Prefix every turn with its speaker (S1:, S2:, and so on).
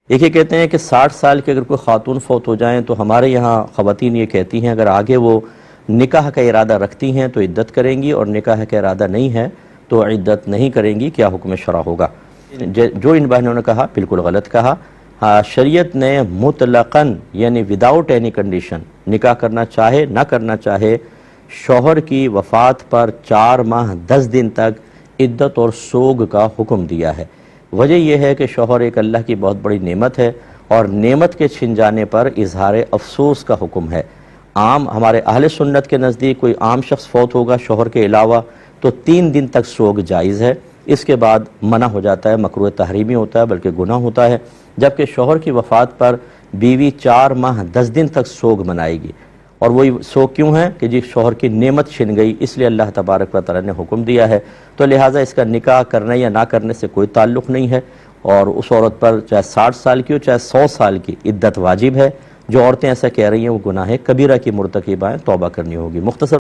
S1: دیکھیے کہتے ہیں کہ 60 سال کی اگر کوئی خاتون فوت ہو جائیں تو ہمارے یہاں خواتین یہ کہتی ہیں اگر آگے وہ نکاح کا ارادہ رکھتی ہیں تو عدت کریں گی، اور نکاح کا ارادہ نہیں ہے تو عدت نہیں کریں گی، کیا حکم شرع ہوگا؟ جو ان بہنوں نے کہا بالکل غلط کہا۔ شریعت نے مطلقاً یعنی وداؤٹ اینی کنڈیشن نکاح کرنا چاہے نہ کرنا چاہے، شوہر کی وفات پر 4 ماہ 10 دن تک عدت اور سوگ کا حکم دیا ہے۔ وجہ یہ ہے کہ شوہر ایک اللہ کی بہت بڑی نعمت ہے، اور نعمت کے چھن جانے پر اظہار افسوس کا حکم ہے۔ عام ہمارے اہل سنت کے نزدیک کوئی عام شخص فوت ہوگا شوہر کے علاوہ تو 3 دن تک سوگ جائز ہے، اس کے بعد منع ہو جاتا ہے، مکروہ تحریمی ہوتا ہے بلکہ گناہ ہوتا ہے۔ جبکہ شوہر کی وفات پر بیوی 4 ماہ 10 دن تک سوگ منائے گی، اور وہی سوگ کیوں ہے کہ جی شوہر کی نعمت چھن گئی، اس لیے اللہ تبارک و تعالی نے حکم دیا ہے، تو لہٰذا اس کا نکاح کرنے یا نہ کرنے سے کوئی تعلق نہیں ہے، اور اس عورت پر چاہے 60 سال کی ہو چاہے 100 سال کی عدت واجب ہے۔ جو عورتیں ایسا کہہ رہی ہیں وہ گناہ کبیرہ کی مرتکبہ ہیں، توبہ کرنی ہوگی۔ مختصر